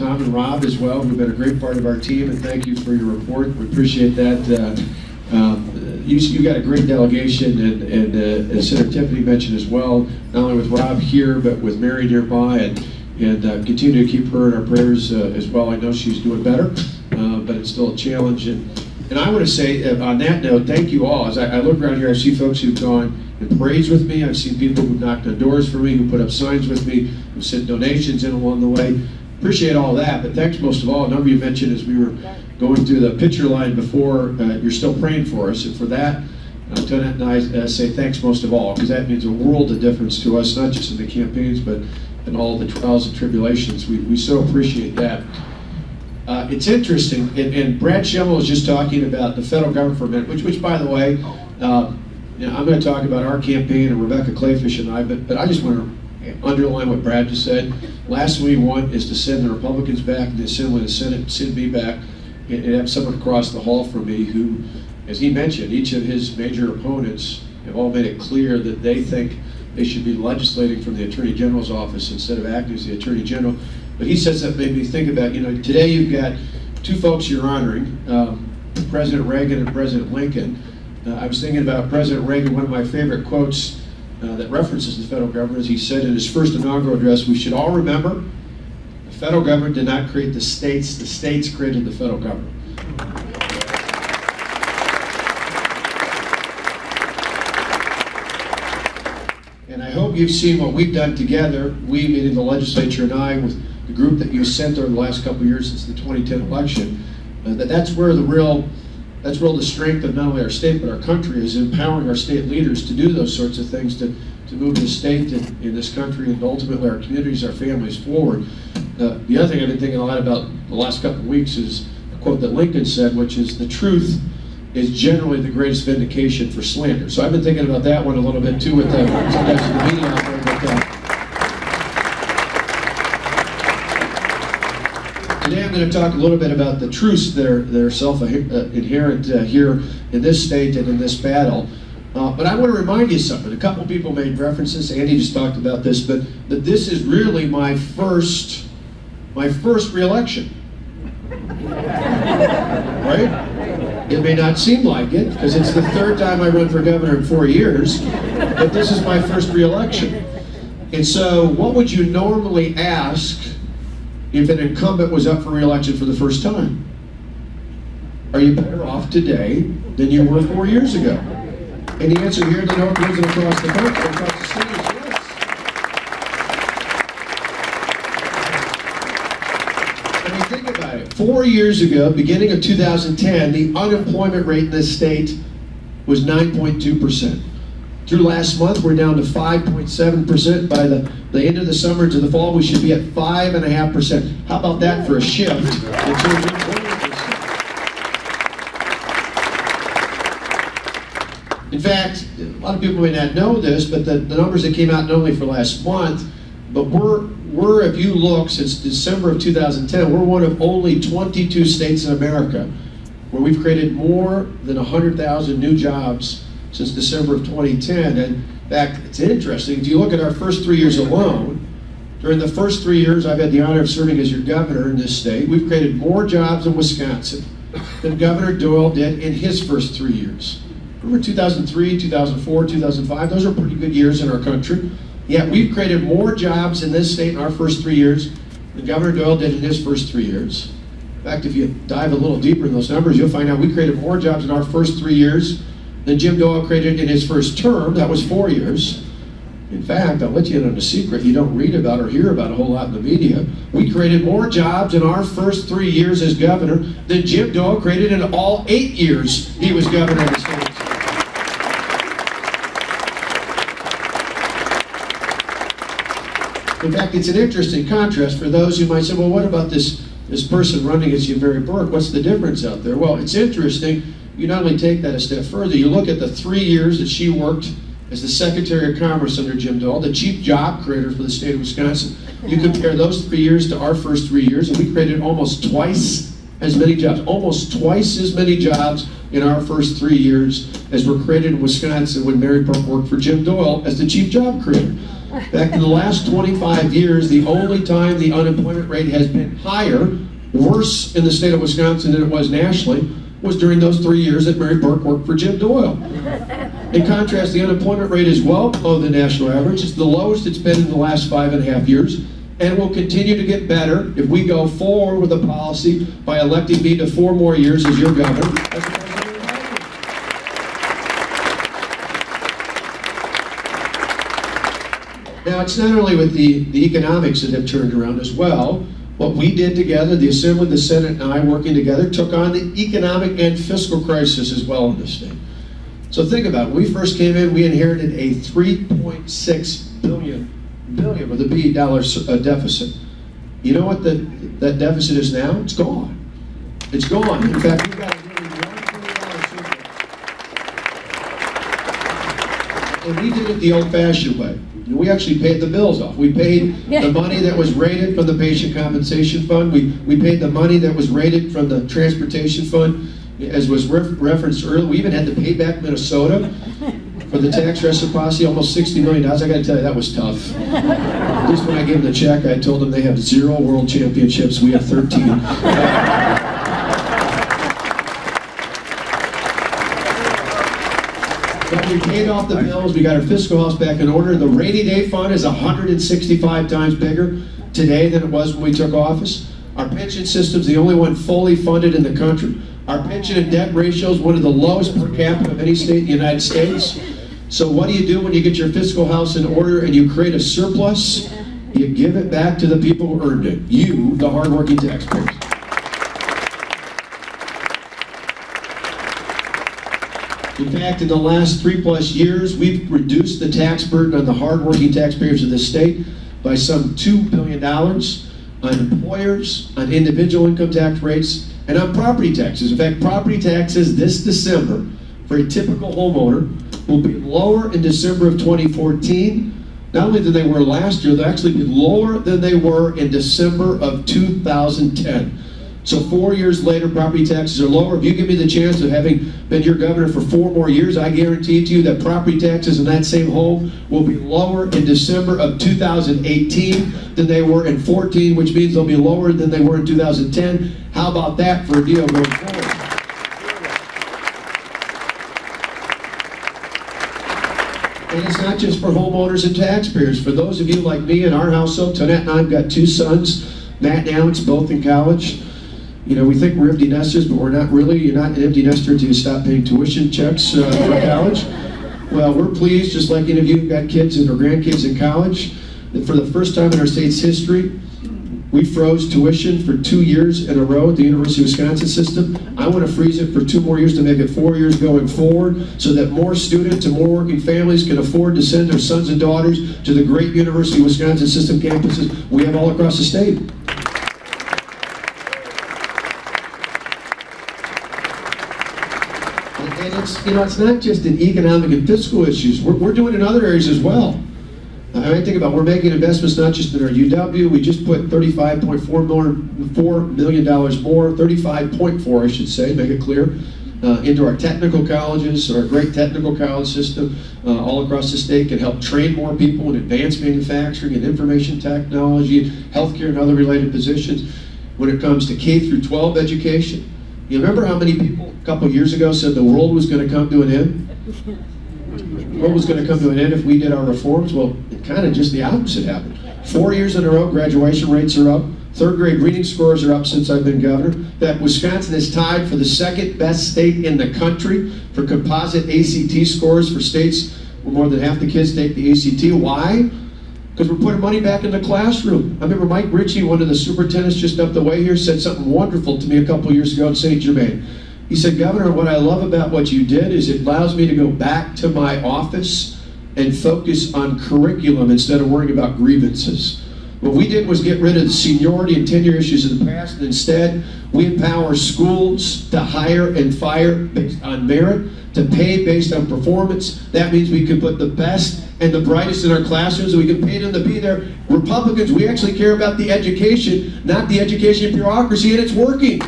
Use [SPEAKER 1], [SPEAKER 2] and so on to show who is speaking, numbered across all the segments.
[SPEAKER 1] Tom and Rob as well, who've been a great part of our team, and thank you for your report. We appreciate that. You got a great delegation, and as Senator Tiffany mentioned as well, not only with Rob here, but with Mary nearby, and continue to keep her in our prayers as well. I know she's doing better, but it's still a challenge. And I want to say, on that note, thank you all. As I look around here, I see folks who've gone and praised with me. I've seen people who've knocked on doors for me, who put up signs with me, who sent donations in along the way. Appreciate all that, but thanks most of all. A number of you mentioned as we were going through the picture line before, you're still praying for us, and for that, Tonette and I say thanks most of all, because that means a world of difference to us, not just in the campaigns, but in all the trials and tribulations. We so appreciate that. It's interesting, and Brad Schemmel was just talking about the federal government for a minute, which by the way, I'm going to talk about our campaign and Rebecca Clayfish and I, but I just want to underline what Brad just said. Last thing we want is to send the Republicans back in the Assembly, the Senate, send me back, and have someone across the hall from me who, as he mentioned, each of his major opponents have all made it clear that they think they should be legislating from the Attorney General's office instead of acting as the Attorney General. But he says that made me think about, today you've got two folks you're honoring, President Reagan and President Lincoln. I was thinking about President Reagan. One of my favorite quotes that references the federal government is he said in his first inaugural address, "We should all remember, the federal government did not create the states created the federal government." And I hope you've seen what we've done together, we meaning the legislature and I, with the group that you sent over the last couple of years since the 2010 election, that's where the strength of not only our state but our country is, empowering our state leaders to do those sorts of things, to move the state in this country and ultimately our communities, our families forward. The other thing I've been thinking a lot about the last couple of weeks is a quote that Lincoln said, which is, "The truth is generally the greatest vindication for slander." So I've been thinking about that one a little bit too with sometimes in the media out there. Today I'm going to talk a little bit about the truths that are self-inherent here in this state and in this battle. But I want to remind you something. A couple people made references. Andy just talked about this, but this is really my first re-election. Right? It may not seem like it, because it's the third time I run for governor in 4 years, but this is my first re-election. And so what would you normally ask if an incumbent was up for re-election for the first time? Are you better off today than you were 4 years ago? And the answer here in the Northwoods and across the country, across the state, is yes. I mean, think about it. 4 years ago, beginning of 2010, the unemployment rate in this state was 9.2%. Through last month, we're down to 5.7%. By the end of the summer to the fall, we should be at 5.5%. How about that for a shift in terms of employment? In fact, a lot of people may not know this, but the numbers that came out not only for last month, but we're, if you look, since December of 2010, we're one of only 22 states in America where we've created more than 100,000 new jobs since December of 2010. And in fact, it's interesting, if you look at our first 3 years alone, during the first 3 years I've had the honor of serving as your governor in this state, we've created more jobs in Wisconsin than Governor Doyle did in his first 3 years. Remember 2003, 2004, 2005, those are pretty good years in our country. Yet we've created more jobs in this state in our first 3 years than Governor Doyle did in his first 3 years. In fact, if you dive a little deeper in those numbers, you'll find out we created more jobs in our first 3 years than Jim Doyle created in his first term. That was 4 years. In fact, I'll let you in on a secret you don't read about or hear about a whole lot in the media. We created more jobs in our first 3 years as governor than Jim Doyle created in all 8 years he was governor of the state. In fact, it's an interesting contrast for those who might say, well, what about this person running as Mary Burke? What's the difference out there? Well, it's interesting. You not only take that a step further, you look at the 3 years that she worked as the Secretary of Commerce under Jim Doyle, the chief job creator for the state of Wisconsin. You compare those 3 years to our first 3 years, and we created almost twice as many jobs, almost twice as many jobs in our first 3 years as were created in Wisconsin when Mary Burke worked for Jim Doyle as the chief job creator. In fact, in the last 25 years, the only time the unemployment rate has been higher, worse in the state of Wisconsin than it was nationally, was during those 3 years that Mary Burke worked for Jim Doyle. In contrast, the unemployment rate is well below the national average. It's the lowest it's been in the last 5.5 years, and will continue to get better if we go forward with a policy by electing me to 4 more years as your governor. Now, it's not only with the economics that have turned around as well. What we did together, the Assembly, the Senate, and I working together, took on the economic and fiscal crisis as well in this state. So think about it. When we first came in, we inherited a $3.6 billion with a B dollar deficit. You know what that deficit is now? It's gone. It's gone. In fact, we've got a nearly $1 billion surplus. And we did it the old-fashioned way. We actually paid the bills off. We paid the money that was rated from the Patient Compensation Fund. We paid the money that was rated from the Transportation Fund, as was referenced earlier. We even had to pay back Minnesota for the tax reciprocity, almost $60 million. I got to tell you, that was tough. At least when I gave them the check, I told them they have 0 world championships. We have 13. But we paid off the bills, we got our fiscal house back in order. The rainy day fund is 165 times bigger today than it was when we took office. Our pension system's the only one fully funded in the country. Our pension and debt ratio is one of the lowest per capita of any state in the United States. So what do you do when you get your fiscal house in order and you create a surplus? You give it back to the people who earned it. You, the hardworking taxpayers. In fact, in the last 3+ years, we've reduced the tax burden on the hardworking taxpayers of this state by some $2 billion on employers, on individual income tax rates, and on property taxes. In fact, property taxes this December for a typical homeowner will be lower in December of 2014, not only than they were last year, they'll actually be lower than they were in December of 2010. So 4 years later, property taxes are lower. If you give me the chance of having been your governor for 4 more years, I guarantee to you that property taxes in that same home will be lower in December of 2018 than they were in 14, which means they'll be lower than they were in 2010. How about that for a deal going forward? And it's not just for homeowners and taxpayers. For those of you like me in our household, Tonette and I have got 2 sons, Matt and Alex, both in college. You know, we think we're empty nesters, but we're not really. You're not an empty nester until you stop paying tuition checks for college. Well, we're pleased, just like any of you who've got kids and or grandkids in college, that for the first time in our state's history, we froze tuition for 2 years in a row at the University of Wisconsin system. I want to freeze it for 2 more years to make it 4 years going forward so that more students and more working families can afford to send their sons and daughters to the great University of Wisconsin system campuses we have all across the state. And it's, you know, it's not just in economic and fiscal issues. We're doing it in other areas as well. I think about, we're making investments not just in our UW. We just put $35.4 million more, 35.4 I should say, make it clear, into our technical colleges, our great technical college system all across the state, can help train more people in advanced manufacturing and information technology, healthcare and other related positions. When it comes to K through 12 education, you remember how many people a couple years ago said the world was going to come to an end? The world was going to come to an end if we did our reforms. Well, kind of just the opposite happened. 4 years in a row, graduation rates are up. 3rd grade reading scores are up since I've been governor. That Wisconsin is tied for the 2nd best state in the country for composite ACT scores for states where more than half the kids take the ACT. Why? Because we're putting money back in the classroom. I remember Mike Ritchie, one of the superintendents just up the way here, said something wonderful to me a couple years ago in St. Germain. He said, Governor, what I love about what you did is it allows me to go back to my office and focus on curriculum instead of worrying about grievances. What we did was get rid of the seniority and tenure issues of the past, and instead we empower schools to hire and fire based on merit, to pay based on performance. That means we can put the best and the brightest in our classrooms, and we can pay them to be there. Republicans, we actually care about the education, not the education bureaucracy, and it's working.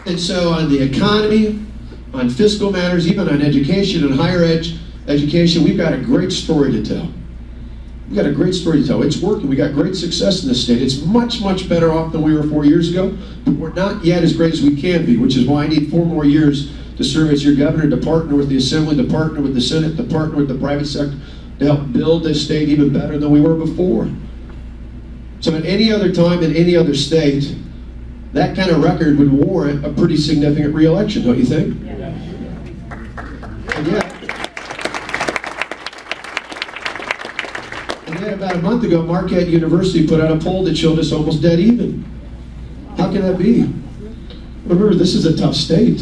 [SPEAKER 1] And so on the economy, on fiscal matters, even on education and higher education, we've got a great story to tell. We've got a great story to tell. It's working. We got great success in this state. It's much, much better off than we were 4 years ago, but we're not yet as great as we can be, which is why I need 4 more years to serve as your governor, to partner with the Assembly, to partner with the Senate, to partner with the private sector, to help build this state even better than we were before. So at any other time in any other state, that kind of record would warrant a pretty significant re-election, don't you think? Yeah. And yet about a month ago, Marquette University put out a poll that showed us almost dead even. How can that be? Remember, this is a tough state.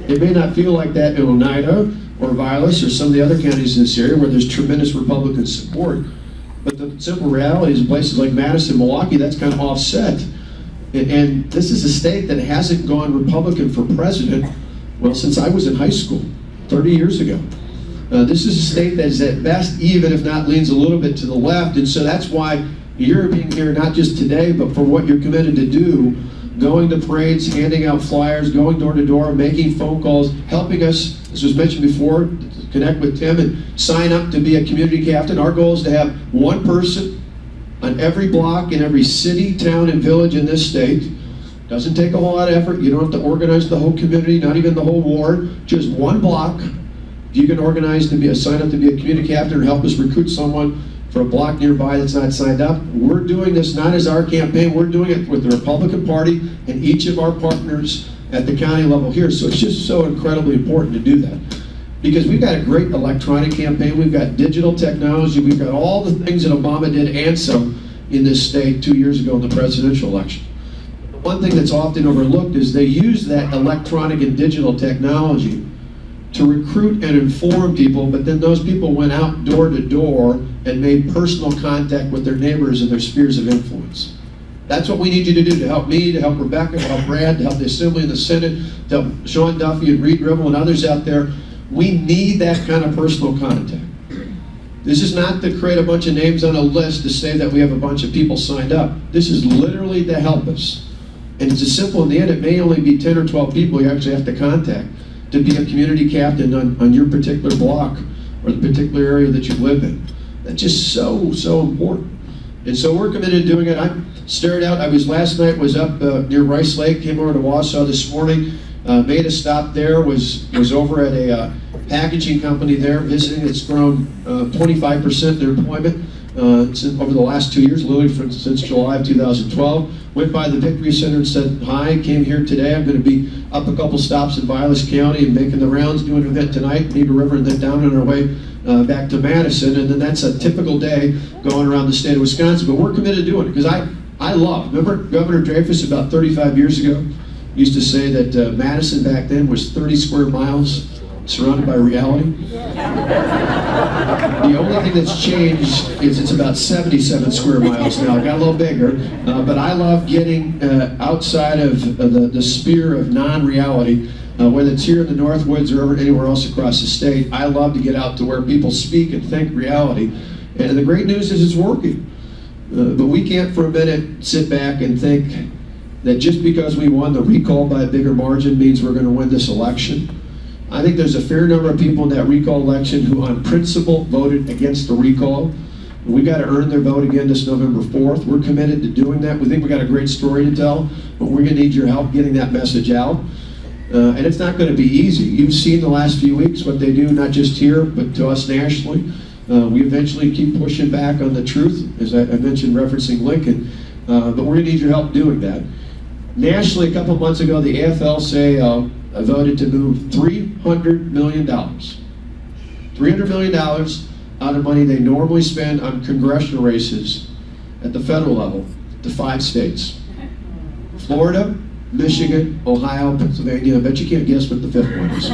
[SPEAKER 1] It may not feel like that in Oneida or Vilas or some of the other counties in this area where there's tremendous Republican support. But the simple reality is in places like Madison, Milwaukee, that's kind of offset. And this is a state that hasn't gone Republican for president, well, since I was in high school, 30 years ago. This is a state that is at best even, if not leans a little bit to the left. And so that's why you're being here not just today, but for what you're committed to do, going to parades, handing out flyers, going door to door, making phone calls, helping us, as was mentioned before, to connect with Tim and sign up to be a community captain. Our goal is to have one person on every block in every city, town, and village in this state. Doesn't take a whole lot of effort. You don't have to organize the whole community, not even the whole ward, just one block. If you can organize to be a sign up to be a community captain or help us recruit someone for a block nearby that's not signed up. We're doing this not as our campaign, we're doing it with the Republican Party and each of our partners at the county level here. So it's just so incredibly important to do that. Because we've got a great electronic campaign, we've got digital technology, we've got all the things that Obama did and some in this state 2 years ago in the presidential election. The one thing that's often overlooked is they use that electronic and digital technology to recruit and inform people, but then those people went out door to door and made personal contact with their neighbors and their spheres of influence. That's what we need you to do, to help me, to help Rebecca, to help Brad, to help the Assembly and the Senate, to help Sean Duffy and Reed Ribble and others out there. We need that kind of personal contact. This is not to create a bunch of names on a list to say that we have a bunch of people signed up. This is literally to help us. And it's as simple in the end, it may only be 10 or 12 people you actually have to contact to be a community captain on your particular block or the particular area that you live in. That's just so, so important. And so we're committed to doing it. I started out, last night was up near Rice Lake, came over to Wausau this morning, made a stop there, was over at a packaging company there visiting. It's grown 25% their employment over the last 2 years, literally since July of 2012. Went by the Victory Center and said hi, came here today. I'm going to be up a couple stops in Vilas County and making the rounds, doing an event tonight, Beaver River, and then down on our way back to Madison. And then that's a typical day going around the state of Wisconsin. But we're committed to doing it because I love, remember Governor Dreyfus about 35 years ago used to say that Madison back then was 30 square miles surrounded by reality. The only thing that's changed is it's about 77 square miles now. It got a little bigger, but I love getting outside of the sphere of non-reality, whether it's here in the Northwoods or anywhere else across the state. I love to get out to where people speak and think reality. And the great news is it's working. But we can't for a minute sit back and think that just because we won the recall by a bigger margin means we're going to win this election. I think there's a fair number of people in that recall election who on principle voted against the recall. We got to earn their vote again this November 4th. We're committed to doing that. We think we got a great story to tell, but we're going to need your help getting that message out. And it's not going to be easy. You've seen the last few weeks what they do, not just here, but to us nationally. We eventually keep pushing back on the truth, as I mentioned referencing Lincoln, but we're going to need your help doing that. Nationally, a couple of months ago, the AFL-CIO voted to move $300 million. $300 million out of money they normally spend on congressional races at the federal level to 5 states. Florida, Michigan, Ohio, Pennsylvania. I bet you can't guess what the 5th one is.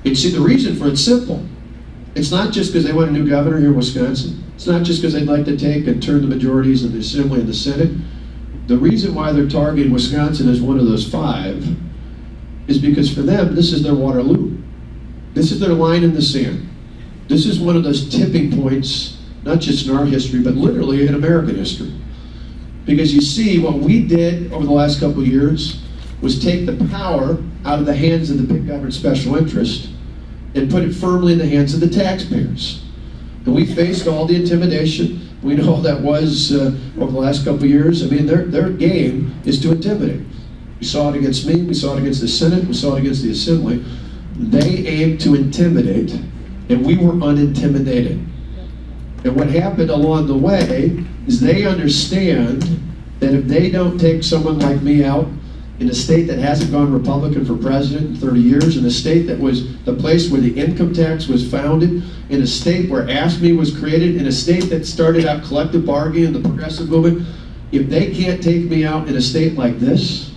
[SPEAKER 1] And see, the reason for it's simple. It's not just because they want a new governor here in Wisconsin. It's not just because they'd like to take and turn the majorities in the Assembly and the Senate. The reason why they're targeting Wisconsin as one of those 5 is because for them, this is their Waterloo. This is their line in the sand. This is one of those tipping points, not just in our history, but literally in American history. Because you see, what we did over the last couple of years was take the power out of the hands of the big government special interest and put it firmly in the hands of the taxpayers. And we faced all the intimidation. We know how that was over the last couple of years. I mean, their game is to intimidate. We saw it against me, we saw it against the Senate, we saw it against the Assembly. They aimed to intimidate, and we were unintimidated. And what happened along the way is they understand that if they don't take someone like me out in a state that hasn't gone Republican for president in 30 years, in a state that was the place where the income tax was founded, in a state where AFSCME was created, in a state that started out collective bargaining and the progressive movement, if they can't take me out in a state like this,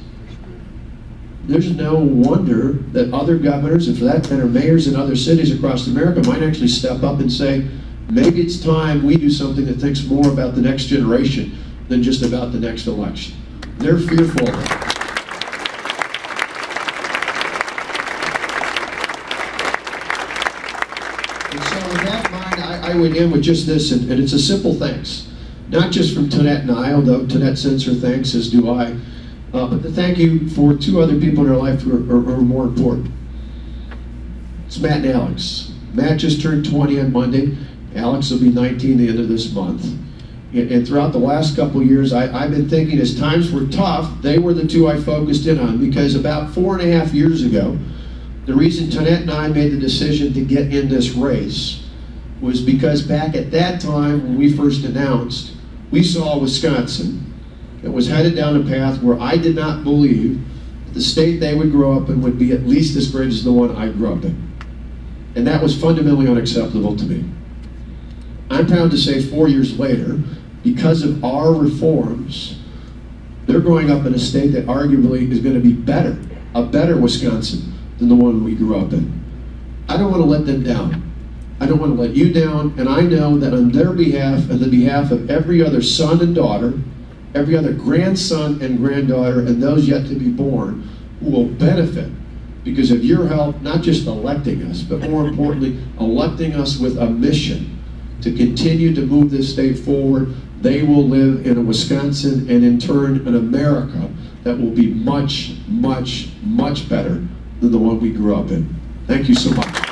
[SPEAKER 1] there's no wonder that other governors, and for that matter mayors in other cities across America, might actually step up and say, maybe it's time we do something that thinks more about the next generation than just about the next election. They're fearful of it. And so with that in mind, I would end with just this, and it's a simple thanks. Not just from Tonette and I, although Tonette sends her thanks, as do I, but to thank you for two other people in our life who are more important. It's Matt and Alex. Matt just turned 20 on Monday. Alex will be 19 the end of this month. And throughout the last couple of years, I've been thinking as times were tough, they were the two I focused in on, because about 4.5 years ago, the reason Tonette and I made the decision to get in this race was because back at that time when we first announced, we saw Wisconsin that was headed down a path where I did not believe the state they would grow up in would be at least as great as the one I grew up in. And that was fundamentally unacceptable to me. I'm proud to say 4 years later, because of our reforms, they're growing up in a state that arguably is going to be better, a better Wisconsin than the one we grew up in. I don't want to let them down. I don't want to let you down, and I know that on their behalf and the behalf of every other son and daughter, every other grandson and granddaughter, and those yet to be born, who will benefit because of your help, not just electing us, but more importantly, electing us with a mission to continue to move this state forward. They will live in a Wisconsin and in turn an America that will be much, much, much better than the one we grew up in. Thank you so much.